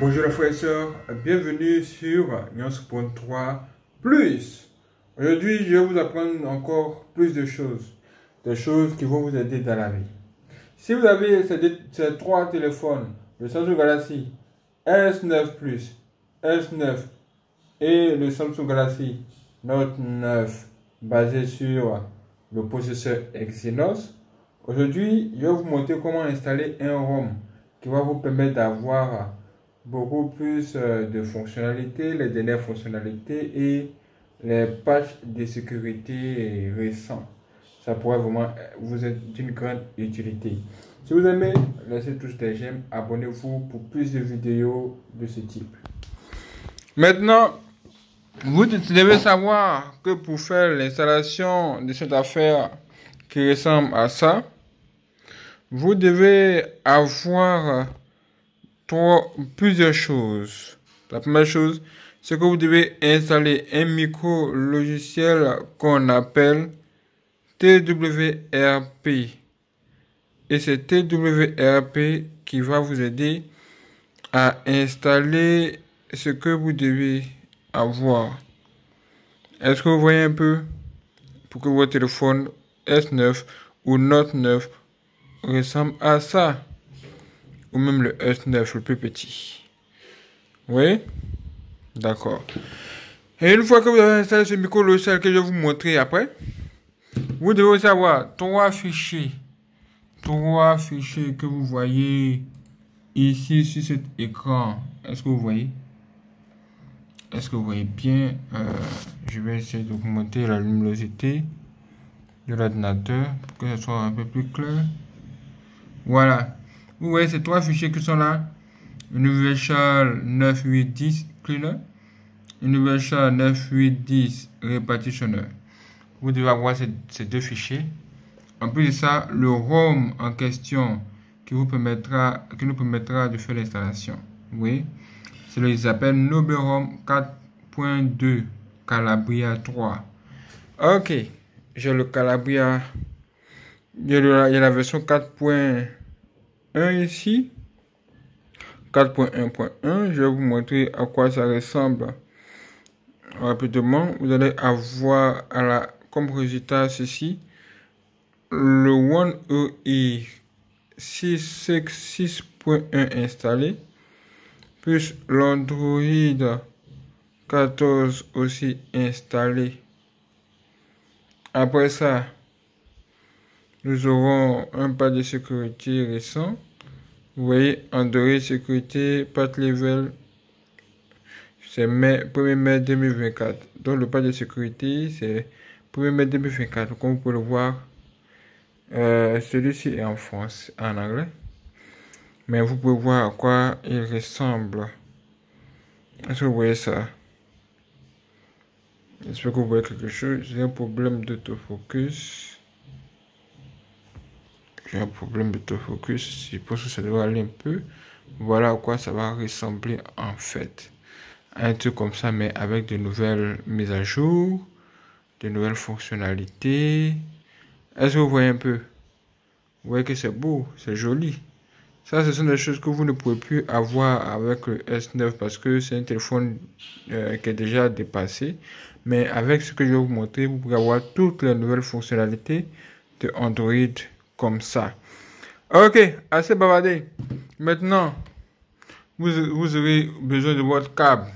Bonjour les frères et sœurs, bienvenue sur Nyons.3 Plus. Aujourd'hui, je vais vous apprendre encore plus de choses, des choses qui vont vous aider dans la vie. Si vous avez ces trois téléphones, le Samsung Galaxy S9 Plus, S9 et le Samsung Galaxy Note 9 basé sur le processeur Exynos, aujourd'hui, je vais vous montrer comment installer un ROM qui va vous permettre d'avoir beaucoup plus de fonctionnalités, les dernières fonctionnalités et les patchs de sécurité récents. Ça pourrait vraiment vous être d'une grande utilité. Si vous aimez, laissez tous des j'aime, abonnez-vous pour plus de vidéos de ce type. Maintenant, vous devez savoir que pour faire l'installation de cette affaire qui ressemble à ça, vous devez avoir plusieurs choses. La première chose, c'est que vous devez installer un micro-logiciel qu'on appelle TWRP. Et c'est TWRP qui va vous aider à installer ce que vous devez avoir. Est-ce que vous voyez un peu pour que votre téléphone S9 ou Note 9 ressemble à ça? Ou même le S9, le plus petit. Oui? D'accord. Et une fois que vous avez installé ce micro-logiciel que je vais vous montrer après, vous devez aussi avoir trois fichiers que vous voyez ici sur cet écran. Est-ce que vous voyez? Est-ce que vous voyez bien? Je vais essayer d'augmenter la luminosité de l'ordinateur pour que ce soit un peu plus clair. Voilà. Vous voyez ces trois fichiers qui sont là. Universal 9810 Cleaner, Universal 9810 Repartitioner. Vous devez avoir ces deux fichiers. En plus de ça, le ROM en question qui nous permettra de faire l'installation. Oui, c'est le qu'ils appellent Noberom 4.2 Calabria 3. Ok, j'ai le Calabria. Il y a la version 4.1 ici. 4.1.1, je vais vous montrer à quoi ça ressemble rapidement. Vous allez avoir comme résultat ceci, le One UI 6.1 installé, plus l'Android 14 aussi installé. Après ça, nous aurons un pas de sécurité récent. Vous voyez, Android sécurité, patch level, c'est 1er mai 2024. Donc le patch de sécurité, c'est 1er mai 2024. Comme vous pouvez le voir, celui-ci est en France, en anglais. Mais vous pouvez voir à quoi il ressemble. Est-ce que vous voyez ça? J'espère que vous voyez quelque chose. J'ai un problème d'autofocus. J'ai un problème d'autofocus. Je pense que ça devrait aller un peu. Voilà à quoi ça va ressembler en fait. Un truc comme ça, mais avec de nouvelles mises à jour, de nouvelles fonctionnalités. Est-ce que vous voyez un peu? Vous voyez que c'est beau, c'est joli. Ça, ce sont des choses que vous ne pouvez plus avoir avec le S9 parce que c'est un téléphone qui est déjà dépassé. Mais avec ce que je vais vous montrer, vous pourrez avoir toutes les nouvelles fonctionnalités de Android comme ça. Ok, assez bavardé. Maintenant, vous aurez besoin de votre câble.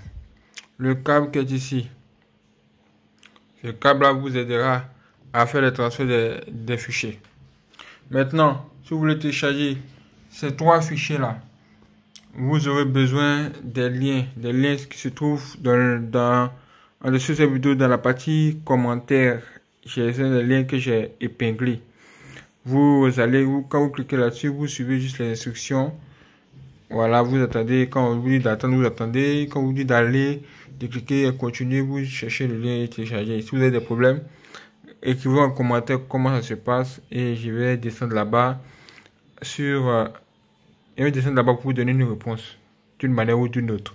Le câble qui est ici. Ce câble-là vous aidera à faire le transfert des fichiers. Maintenant, si vous voulez télécharger ces trois fichiers-là, vous aurez besoin des liens qui se trouvent en dessous de cette vidéo dans la partie commentaires. J'ai des liens que j'ai épinglés. Quand vous cliquez là-dessus, vous suivez juste les instructions. Voilà, vous attendez. Quand on vous dit d'attendre, vous attendez. Quand on vous dit d'aller, de cliquer et continuer, vous cherchez le lien et télécharger. Si vous avez des problèmes, écrivez en commentaire comment ça se passe et je vais descendre là-bas pour vous donner une réponse d'une manière ou d'une autre.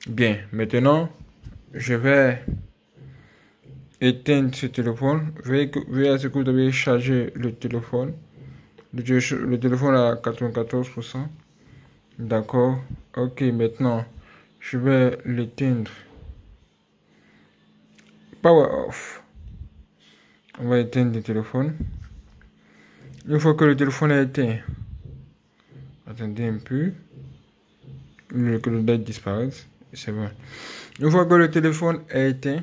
Bien, maintenant, je vais éteindre ce téléphone. Veillez à ce que vous devez charger le téléphone. Le téléphone à 94%. D'accord. Ok, maintenant, je vais l'éteindre. Power off. On va éteindre le téléphone. Une fois que le téléphone est éteint, attendez un peu, que le LED disparaisse. C'est bon. Une fois que le téléphone est éteint,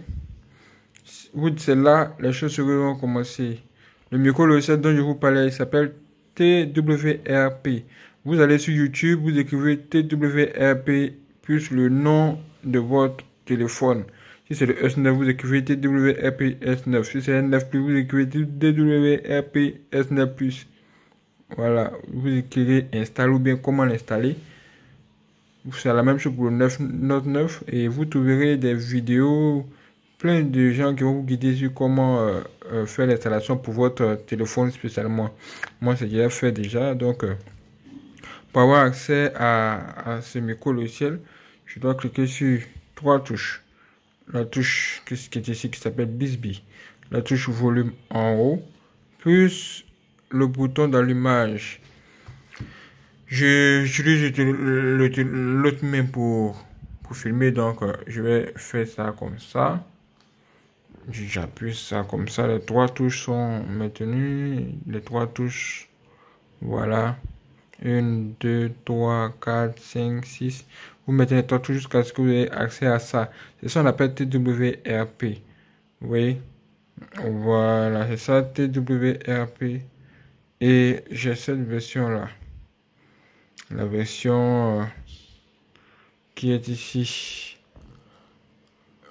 c'est là les choses vont commencer. Le micro-logiciel dont je vous parlais, il s'appelle TWRP. Vous allez sur YouTube, vous écrivez TWRP plus le nom de votre téléphone. Si c'est le S9, vous écrivez TWRP S9. Si c'est S9+, vous écrivez TWRP S9+. Voilà, vous écrivez installer ou bien comment l'installer. C'est la même chose pour le Note 9 et vous trouverez des vidéos, plein de gens qui vont vous guider sur comment faire l'installation pour votre téléphone spécialement. Moi, c'est déjà fait déjà, donc pour avoir accès à ce micro-logiciel, je dois cliquer sur trois touches. La touche qui est ici qui s'appelle Bisbee, la touche volume en haut, plus le bouton d'allumage. J'utilise l'autre main pour filmer, donc je vais faire ça comme ça. J'appuie ça comme ça, les trois touches sont maintenues, les trois touches, voilà. 1, 2, 3, 4, 5, 6. Vous mettez les trois touches jusqu'à ce que vous ayez accès à ça. C'est ça qu'on appelle TWRP. Vous voyez? Voilà, c'est ça TWRP. Et j'ai cette version-là. La version qui est ici.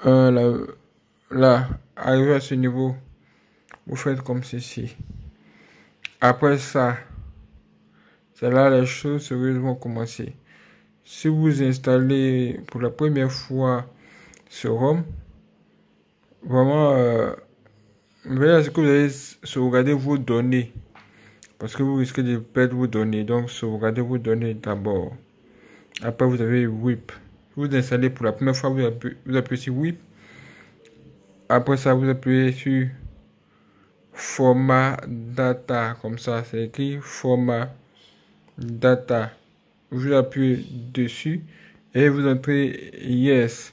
Là, arrivé à ce niveau, vous faites comme ceci. Après ça, c'est là les choses sérieusement commencer. Si vous installez pour la première fois ce ROM, vraiment, veillez à ce que vous allez sauvegarder vos données. Parce que vous risquez de perdre vos données. Donc, sauvegardez vos données d'abord. Après, vous avez WIP. Vous installez pour la première fois, vous appuyez sur WIP. Après ça, vous appuyez sur format data. Comme ça, c'est écrit format data. Vous appuyez dessus et vous entrez yes.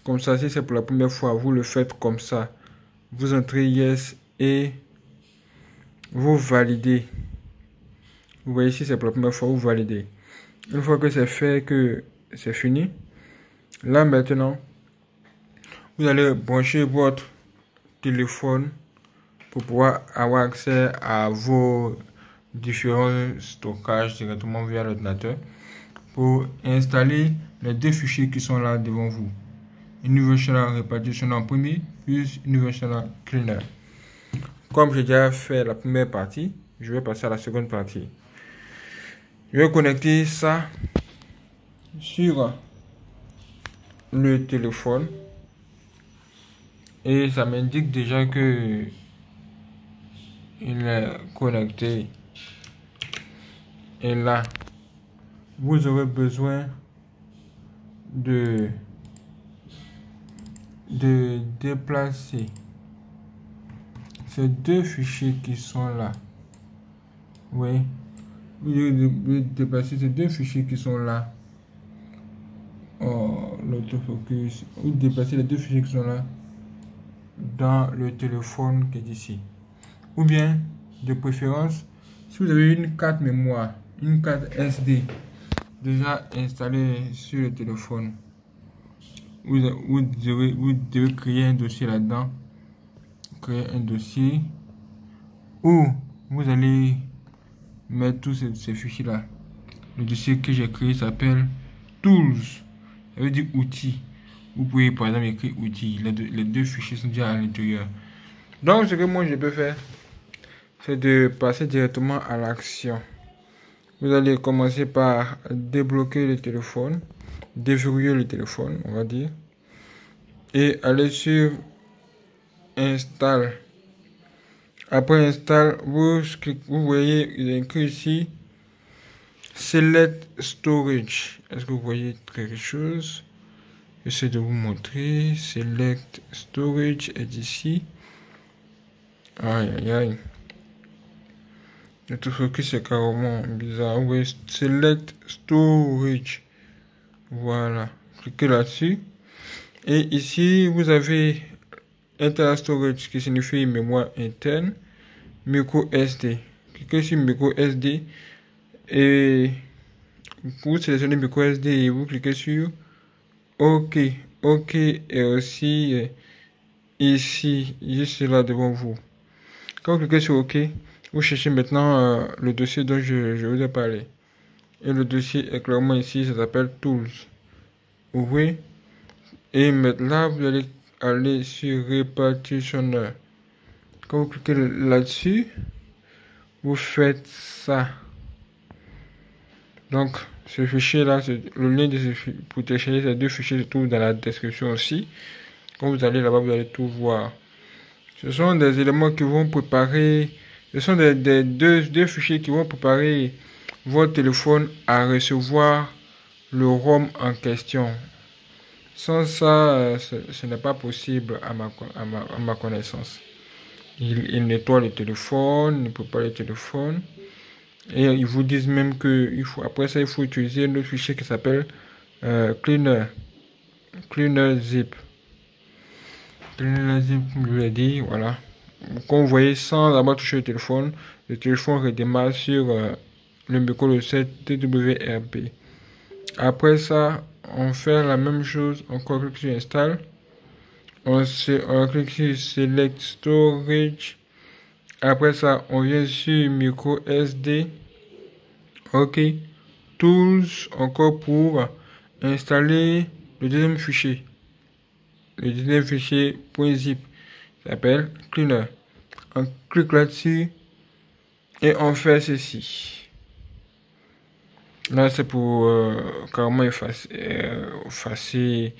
Comme ça, si c'est pour la première fois, vous le faites comme ça. Vous entrez yes et vous validez. Vous voyez ici, c'est pour la première fois, vous validez. Une fois que c'est fait, que c'est fini, là maintenant, vous allez brancher votre téléphone pour pouvoir avoir accès à vos différents stockages directement via l'ordinateur pour installer les deux fichiers qui sont là devant vous. Universal Repartition en premier, plus Universal Cleaner. Comme j'ai déjà fait la première partie, je vais passer à la seconde partie. Je vais connecter ça sur le téléphone et ça m'indique déjà que il est connecté. Et là, vous aurez besoin de déplacer ces deux fichiers qui sont là. Oui. Vous devez déplacer ces deux fichiers qui sont là. Oh, l'autofocus. Vous déplacez les deux fichiers qui sont là dans le téléphone qui est ici. Ou bien, de préférence, si vous avez une carte mémoire, une carte SD déjà installée sur le téléphone, vous devez créer un dossier là-dedans. Créer un dossier où vous allez mettre tous ces fichiers là. Le dossier que j'ai créé s'appelle Tools, ça veut dire outils. Vous pouvez par exemple écrire outils. Les deux fichiers sont déjà à l'intérieur. Donc ce que moi je peux faire, c'est de passer directement à l'action. Vous allez commencer par débloquer le téléphone, déverrouiller le téléphone, on va dire, et aller sur Install. Après Install, vous voyez, il est écrit ici Select Storage. Est-ce que vous voyez quelque chose? J'essaie de vous montrer. Select Storage est ici. Aïe aïe aïe. L'autofocus c'est carrément bizarre. Oui, select storage. Voilà. Cliquez là-dessus. Et ici, vous avez internal storage qui signifie mémoire interne. Micro SD. Cliquez sur micro SD et vous sélectionnez micro SD et vous cliquez sur OK. OK et aussi ici, juste là devant vous. Quand vous cliquez sur OK, vous cherchez maintenant le dossier dont je vous ai parlé. Et le dossier est clairement ici, ça s'appelle Tools. Ouvrez. Et maintenant, vous allez aller sur Repartitioner. Quand vous cliquez là-dessus, vous faites ça. Donc, ce fichier-là, le lien pour télécharger ces deux fichiers se trouve dans la description aussi. Quand vous allez là-bas, vous allez tout voir. Ce sont des éléments qui vont préparer, ce sont deux fichiers qui vont préparer votre téléphone à recevoir le ROM en question. Sans ça, ce n'est pas possible à ma connaissance. Il nettoie le téléphone, il prépare le téléphone. Et ils vous disent même que après ça, il faut utiliser un autre fichier qui s'appelle Cleaner Zip. Cleaner Zip, comme je vous l'ai dit, voilà. Comme vous voyez, sans avoir touché le téléphone redémarre sur le micro de cette TWRP. Après ça, on fait la même chose, on clique sur Install. On clique sur Select Storage. Après ça, on vient sur micro SD. OK. Tools, encore pour installer le deuxième fichier. Le deuxième fichier .zip s'appelle Cleaner. On clique là-dessus et on fait ceci. Là, c'est pour carrément effacer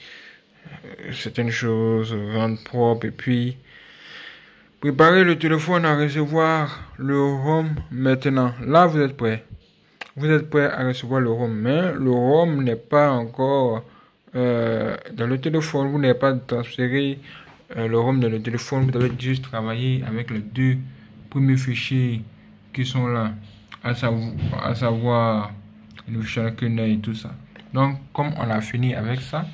certaines choses, rendre propre et puis préparer le téléphone à recevoir le ROM maintenant. Là, vous êtes prêt. Vous êtes prêt à recevoir le ROM, mais le ROM n'est pas encore dans le téléphone. Vous n'avez pas transféré le ROM dans le téléphone. Vous devez juste travailler avec les deux premiers fichiers qui sont là, à savoir le fichier Cleaner et tout ça. Donc, comme on a fini avec ça,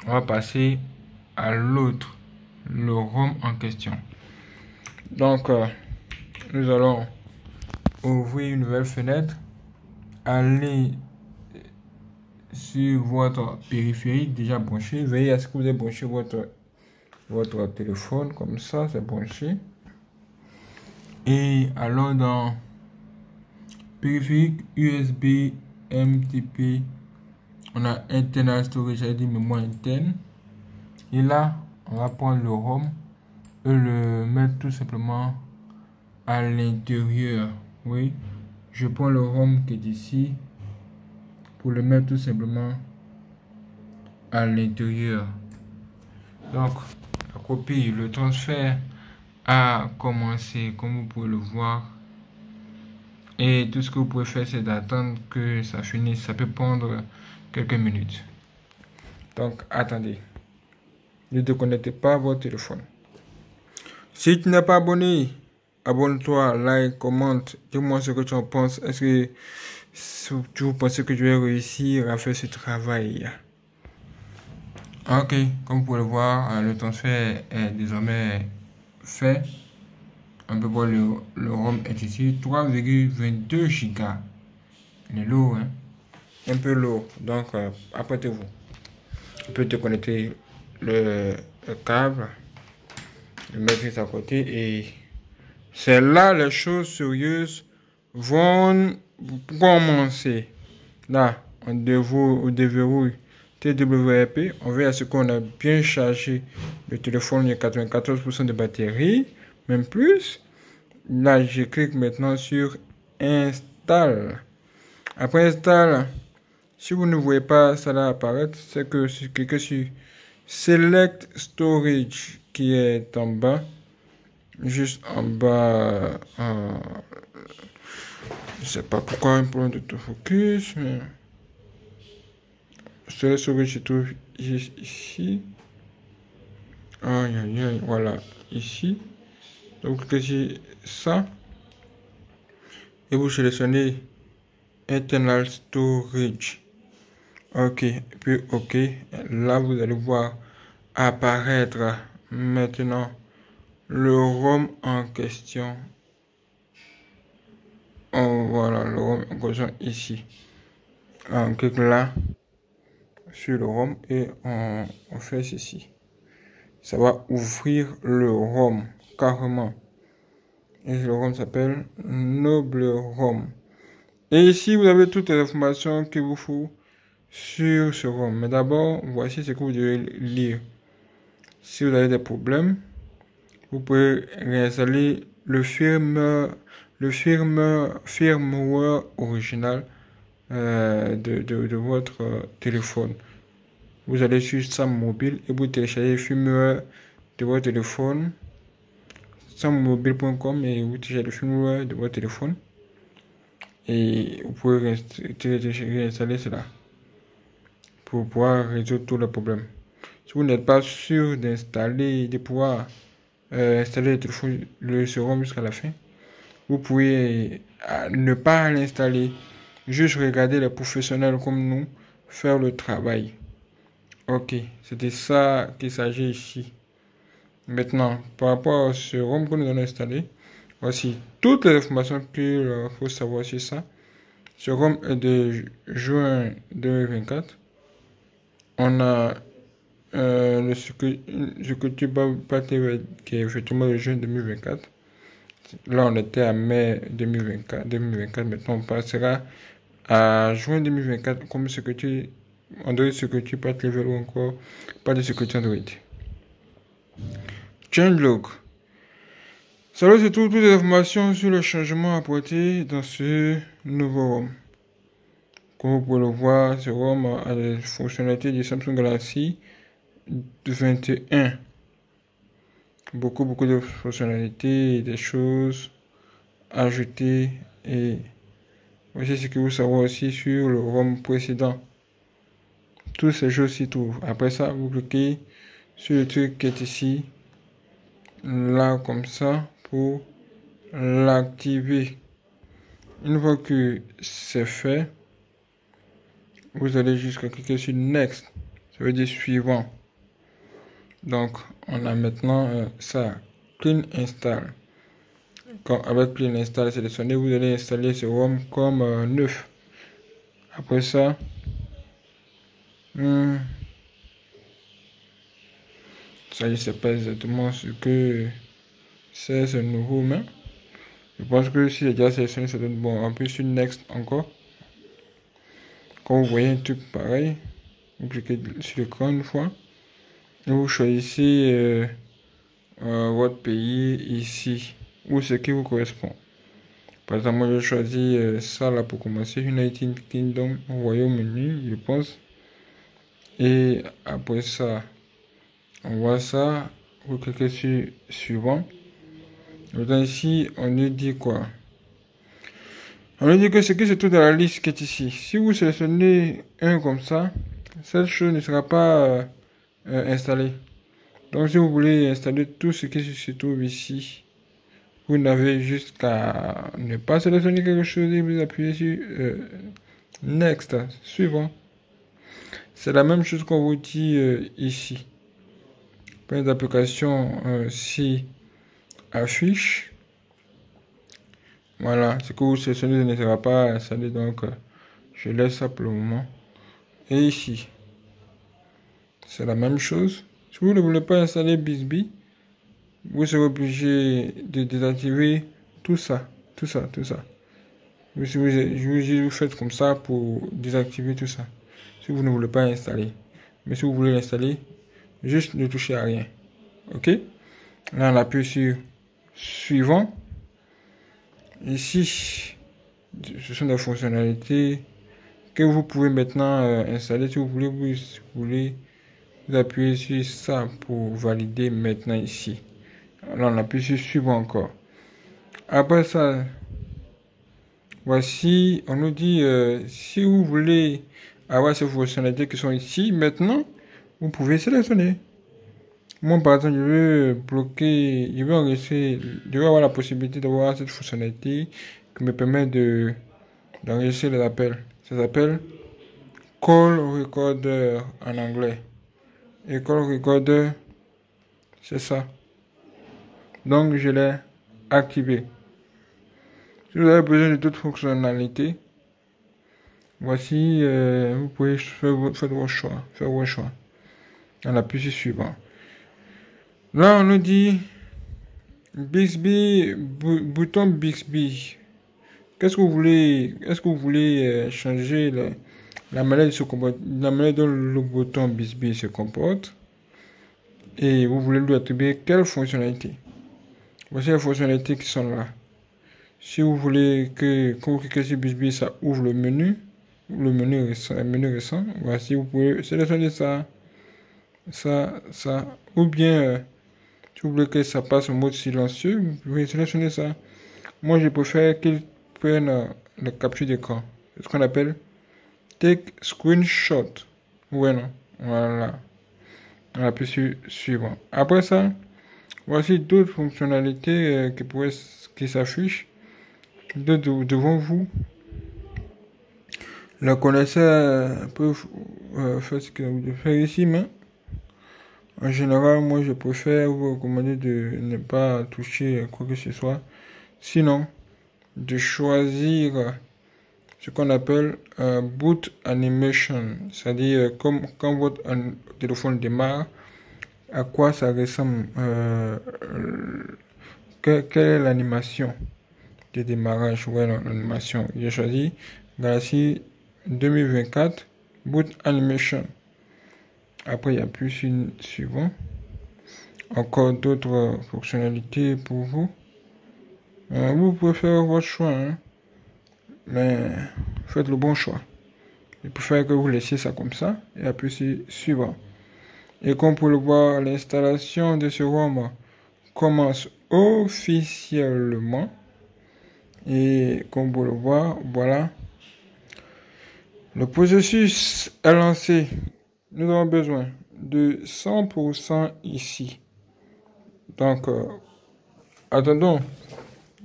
on va passer à l'autre, le ROM en question. Donc, nous allons ouvrir une nouvelle fenêtre, aller sur votre périphérique déjà branché. Veillez à ce que vous ayez branché votre téléphone comme ça, c'est branché. Et allons dans périphérique USB MTP. On a internal storage, j'ai dit mémoire interne. Et là, on va prendre le ROM et le mettre tout simplement à l'intérieur. Oui, je prends le ROM qui est ici pour le mettre tout simplement à l'intérieur. Donc, la copie, le transfert a commencé, comme vous pouvez le voir. Et tout ce que vous pouvez faire, c'est d'attendre que ça finisse. Ça peut prendre quelques minutes. Donc, attendez. Ne déconnectez pas votre téléphone. Si tu n'es pas abonné, abonne-toi, like, commente. Dis-moi ce que tu en penses. Est-ce que tu penses que je vais réussir à faire ce travail? Ok, comme vous pouvez le voir, le transfert est désormais fait. On peut voir le ROM est ici, 3,22 Go. Il est lourd, hein? Un peu lourd. Donc, apprêtez-vous. On peut te connecter le câble, le mettre juste à côté et c'est là les choses sérieuses vont commencer. Là, on déverrouille TWRP. On veut à ce qu'on a bien chargé le téléphone. Il y a 94% de batterie, même plus. Là, je clique maintenant sur Install. Après Install, si vous ne voyez pas ça là apparaître, c'est que si vous cliquez sur Select Storage qui est en bas, juste en bas, je sais pas pourquoi un problème d'autofocus, mais Select Storage se trouve juste ici. Aïe aïe aïe, voilà, ici. Donc cliquez sur ça. et vous sélectionnez Internal Storage. OK, puis OK. Là, vous allez voir apparaître maintenant le ROM en question. Voilà, le ROM en question ici. On clique là sur le ROM et on fait ceci. Ça va ouvrir le ROM carrément. Et le ROM s'appelle Noble ROM. Et ici, vous avez toutes les informations qu'il vous faut sur ce ROM. Mais d'abord, voici ce que vous devez lire. Si vous avez des problèmes, vous pouvez réinstaller le firmware original de votre téléphone. Vous allez sur SAM Mobile et vous téléchargez le firmware de votre téléphone, sammobile.com, et vous téléchargez le firmware de votre téléphone et vous pouvez réinstaller cela pour pouvoir résoudre tous les problèmes. Si vous n'êtes pas sûr de pouvoir installer le téléphone, ce ROM jusqu'à la fin, vous pouvez ne pas l'installer, juste regarder les professionnels comme nous faire le travail. OK, c'était ça qu'il s'agit ici. Maintenant, par rapport à ce ROM que nous allons installer, voici toutes les informations qu'il faut savoir sur ça. Ce ROM est de juin 2024. On a le Security Pathway qui est effectivement de juin 2024. Là, on était à mai 2024. Maintenant, on passera à juin 2024 comme Security Android Security Pathway Level ou encore pas de Security Android. Changelog. Ça va surtout toutes les informations sur le changement apporté dans ce nouveau ROM. Comme vous pouvez le voir, ce ROM a des fonctionnalités du Samsung Galaxy 21. Beaucoup de fonctionnalités, des choses ajoutées, et voici ce que vous savez aussi sur le ROM précédent. Toutes ces choses s'y trouvent. Après ça, vous cliquez sur le truc qui est ici, là comme ça, pour l'activer. Une fois que c'est fait, vous allez jusqu'à cliquer sur Next, ça veut dire suivant. Donc, on a maintenant ça, Clean Install. Quand avec Clean Install sélectionné, vous allez installer ce ROM comme neuf. Après ça, ça je sais pas exactement ce que c'est ce nouveau, mais je pense que si j'ai déjà sélectionné, ça donne bon. Un peu sur Next encore. Quand vous voyez un truc pareil, vous cliquez sur l'écran une fois. Et vous choisissez votre pays ici, ou ce qui vous correspond. Par exemple, moi je choisis ça là pour commencer, United Kingdom, Royaume-Uni, je pense. Et après ça, on voit ça, vous cliquez sur suivant. Maintenant ici, on nous dit quoi? On nous dit que ce qui se trouve dans la liste qui est ici. Si vous sélectionnez un comme ça, cette chose ne sera pas installée. Donc si vous voulez installer tout ce qui se trouve ici, vous n'avez juste qu'à ne pas sélectionner quelque chose et vous appuyez sur Next, suivant. C'est la même chose qu'on vous dit ici. Plein d'applications s'y affichent. Voilà, ce que vous sélectionnez ne sera pas installé, donc je laisse ça pour le moment. Et ici, c'est la même chose. Si vous ne voulez pas installer Bixby, vous serez obligé de désactiver tout ça. Vous faites comme ça pour désactiver tout ça. Si vous ne voulez pas installer. Mais si vous voulez l'installer, juste ne touchez à rien. OK? Là, on appuie sur suivant. Ici, ce sont des fonctionnalités que vous pouvez maintenant installer. Si vous voulez, vous appuyez sur ça pour valider maintenant ici. Là, on appuie sur suivant encore. Après ça, voici, on nous dit si vous voulez avoir ces fonctionnalités qui sont ici, maintenant, vous pouvez sélectionner. Moi, par exemple, je veux bloquer, je veux avoir la possibilité d'avoir cette fonctionnalité qui me permet d'enregistrer les appels. Ça s'appelle Call Recorder en anglais. Et Call Recorder, c'est ça. Donc, je l'ai activé. Si vous avez besoin de d'autres fonctionnalités, voici, vous pouvez faire votre choix. On appuie sur suivant. Là, on nous dit Bixby, bouton Bixby. Qu'est-ce que vous voulez? Est-ce que vous voulez changer la manière dont le bouton Bixby se comporte? Et vous voulez lui attribuer quelle fonctionnalité? Voici les fonctionnalités qui sont là. Si vous voulez quand vous cliquez sur Bixby, ça ouvre le menu récent. Voici, vous pouvez sélectionner ça. Ou bien, si vous voulez que ça passe en mode silencieux, vous pouvez sélectionner ça. Moi, je préfère qu'il prenne le capture d'écran. C'est ce qu'on appelle Take Screenshot. Ouais, non. Voilà. On appuie sur suivant. Après ça, voici d'autres fonctionnalités qui s'affichent devant vous. Le connaisseur peut faire ce qu'il a voulu faire ici, mais en général, moi, je préfère vous recommander de ne pas toucher quoi que ce soit. Sinon, de choisir ce qu'on appelle boot animation. C'est-à-dire, comme quand votre téléphone démarre, à quoi ça ressemble, quelle est l'animation de démarrage. Ouais, l'animation. J'ai choisi Galaxy 2024 boot animation. Après, il y a plus une suivant. Encore d'autres fonctionnalités pour vous. Vous pouvez faire votre choix, hein. Mais faites le bon choix. Je préfère que vous laissiez ça comme ça et appuyez sur suivant. Et comme vous le voir, l'installation de ce ROM commence officiellement. Et comme vous le voir, voilà. Le processus est lancé. Nous avons besoin de 100% ici. Donc, attendons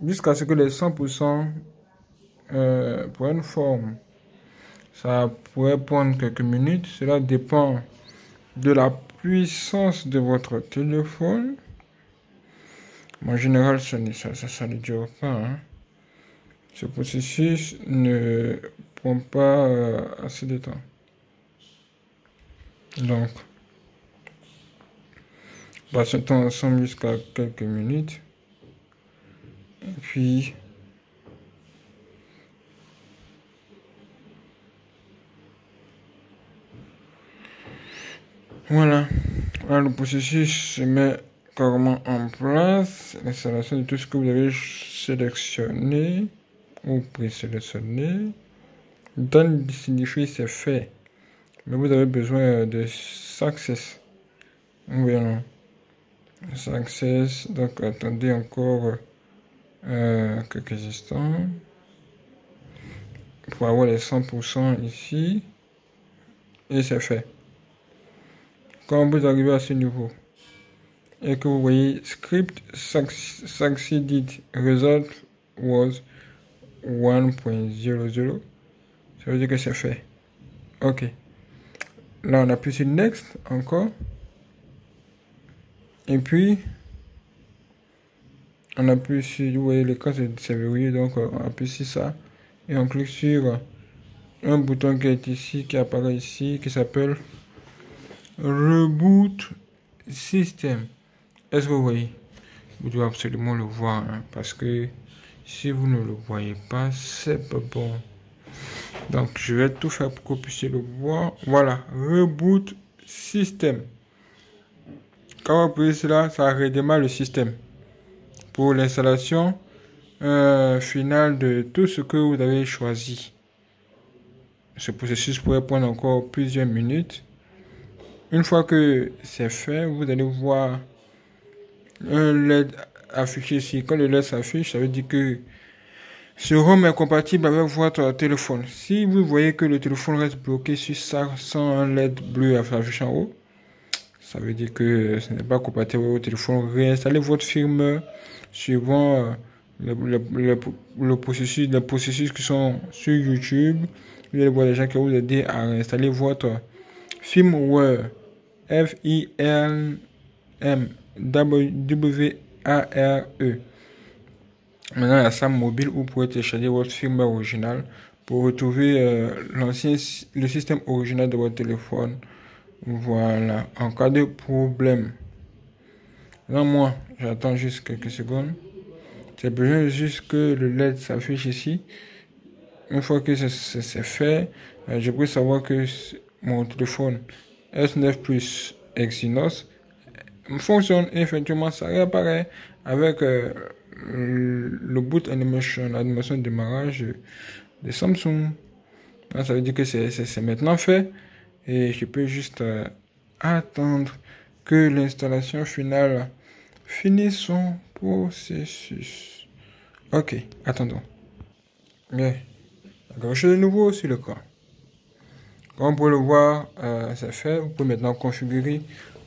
jusqu'à ce que les 100% prennent forme. Ça pourrait prendre quelques minutes. Cela dépend de la puissance de votre téléphone. En général, ça ne dure pas. Hein. Ce processus ne prend pas assez de temps. Donc, passons ensemble jusqu'à quelques minutes. Et puis, voilà. Le processus se met carrément en place. L'installation de tout ce que vous avez sélectionné ou présélectionné. Done signifie c'est fait. Mais vous avez besoin de Success. Oui, non. Success. Donc, attendez encore quelques instants. Pour avoir les 100% ici. Et c'est fait. Quand vous arrivez à ce niveau et que vous voyez script succeeded result was 1.00, ça veut dire que c'est fait. Ok. Là, on appuie sur next encore. Et puis, on appuie sur, vous voyez, l'écran c'est verrouillé, donc on appuie sur ça. Et on clique sur un bouton qui est ici, qui apparaît ici, qui s'appelle Reboot System. Est-ce que vous voyez? Vous devez absolument le voir, hein, parce que si vous ne le voyez pas, c'est pas bon. Donc, je vais tout faire pour que vous puissiez le voir. Voilà, Reboot System. Quand vous appuyez cela, ça redémarre le système pour l'installation finale de tout ce que vous avez choisi. Ce processus pourrait prendre encore plusieurs minutes. Une fois que c'est fait, vous allez voir un LED affiché ici. Quand le LED s'affiche, ça veut dire que ce ROM est compatible avec votre téléphone. Si vous voyez que le téléphone reste bloqué sur ça sans un LED bleu affiché en haut, ça veut dire que ce n'est pas compatible avec votre téléphone. Réinstallez votre firmware suivant le processus, les processus qui sont sur YouTube. Vous allez voir les gens qui vont vous aider à installer votre firmware. FILMWARE. Maintenant, il y a SAM Mobile où vous pouvez télécharger votre firmware original pour retrouver le système original de votre téléphone. Voilà, en cas de problème. Là, moi, j'attends juste quelques secondes. J'ai besoin juste que le LED s'affiche ici. Une fois que c'est fait, je peux savoir que mon téléphone S9 Plus Exynos fonctionne et effectivement ça réapparaît avec le boot animation, l'animation de démarrage de Samsung. Là, ça veut dire que c'est maintenant fait et je peux juste attendre que l'installation finale finisse son processus. Ok, attendons. Bien, quelque chose de nouveau sur le camp. Comme vous pouvez le voir, c'est fait. Vous pouvez maintenant configurer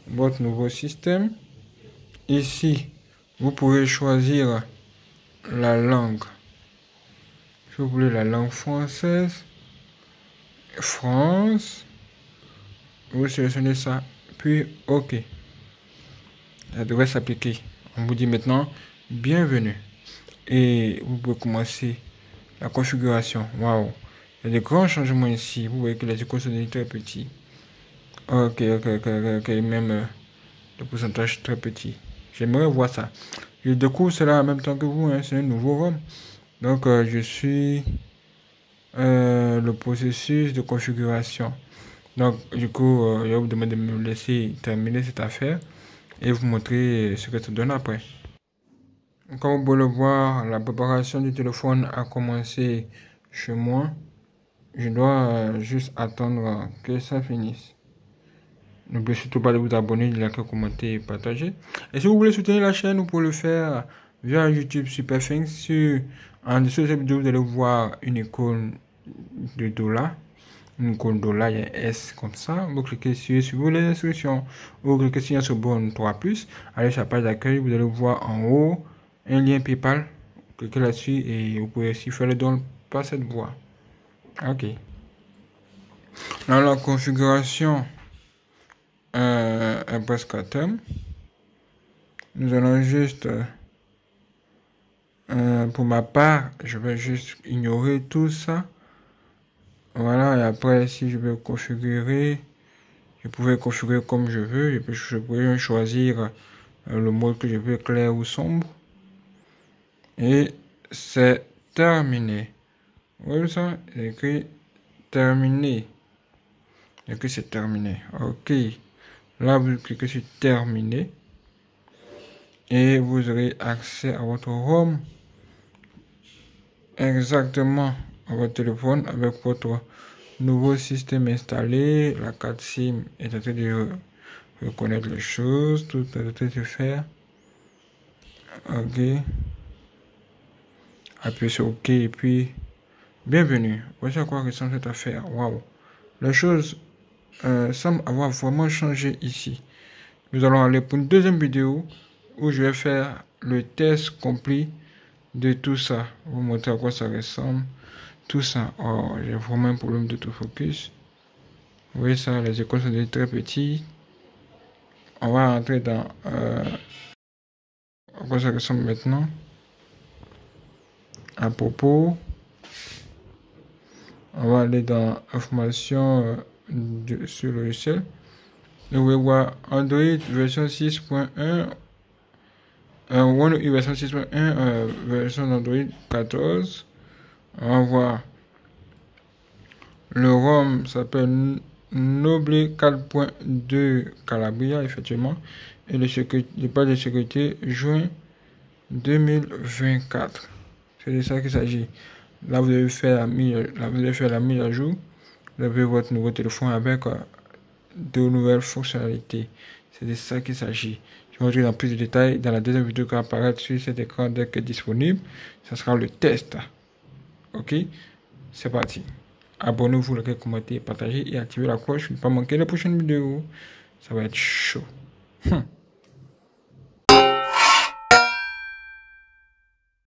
votre nouveau système. Ici, vous pouvez choisir la langue. Si vous voulez la langue française, France, vous sélectionnez ça, puis OK. Ça devrait s'appliquer. On vous dit maintenant, bienvenue. Et vous pouvez commencer la configuration. Waouh! Il y a des grands changements ici. Vous voyez que les icônes sont très petits. Ok, même le pourcentage très petit. J'aimerais voir ça. Je découvre cela en même temps que vous, hein. C'est un nouveau ROM. Donc, je suis le processus de configuration. Donc, du coup, je vais vous demander de me laisser terminer cette affaire et vous montrer ce que ça donne après. Comme vous pouvez le voir, la préparation du téléphone a commencé chez moi. Je dois juste attendre que ça finisse. N'oubliez surtout pas de vous abonner, de liker, commenter et partager. Et si vous voulez soutenir la chaîne, vous pouvez le faire via YouTube SuperThanks. En dessous de cette vidéo, vous allez voir une icône de dollar. Une icône dollar, il y a un S comme ça. Vous cliquez sur suivre les instructions. Vous cliquez sur ce bon 3+. Allez sur la page d'accueil, vous allez voir en haut un lien PayPal. Cliquez là-dessus et vous pouvez aussi faire le don par cette voie. Ok. Dans la configuration est presque à terme. Nous allons juste, pour ma part, je vais juste ignorer tout ça. Voilà, et après, si je veux configurer, je pouvais configurer comme je veux. Je peux choisir le mode que je veux, clair ou sombre. Et c'est terminé. Vous voyez ça? C'est écrit terminé. Et que c'est terminé. Ok. Là, vous cliquez sur terminer. Et vous aurez accès à votre ROM. Exactement à votre téléphone avec votre nouveau système installé. La carte SIM est en train de reconnaître les choses. Tout est en train de faire. Ok. Appuyez sur OK et puis bienvenue. Voici à quoi ressemble cette affaire. Waouh. Les choses semblent avoir vraiment changé ici. Nous allons aller pour une deuxième vidéo où je vais faire le test complet de tout ça. Vous montrer à quoi ça ressemble. Tout ça. Oh, j'ai vraiment un problème d'autofocus. Vous voyez ça, les icônes sont très petits. On va rentrer dans à quoi ça ressemble maintenant. À propos, on va aller dans information sur le logiciel. Nous voulons voir Android version 6.1, One UI version 6.1, version d'Android 14. On va voir le ROM s'appelle Noble 4.2 Calabria, effectivement, et le pas de sécurité juin 2024. C'est de ça qu'il s'agit. Là, vous devez faire la mise à jour. Vous avez votre nouveau téléphone avec de nouvelles fonctionnalités. C'est de ça qu'il s'agit. Je vais vous montrer dans plus de détails dans la deuxième vidéo qui va apparaître sur cet écran dès que disponible. Ce sera le test. Ok, c'est parti. Abonnez-vous, likez, commentez, partagez et activez la cloche pour ne pas manquer les prochaines vidéos. Ça va être chaud.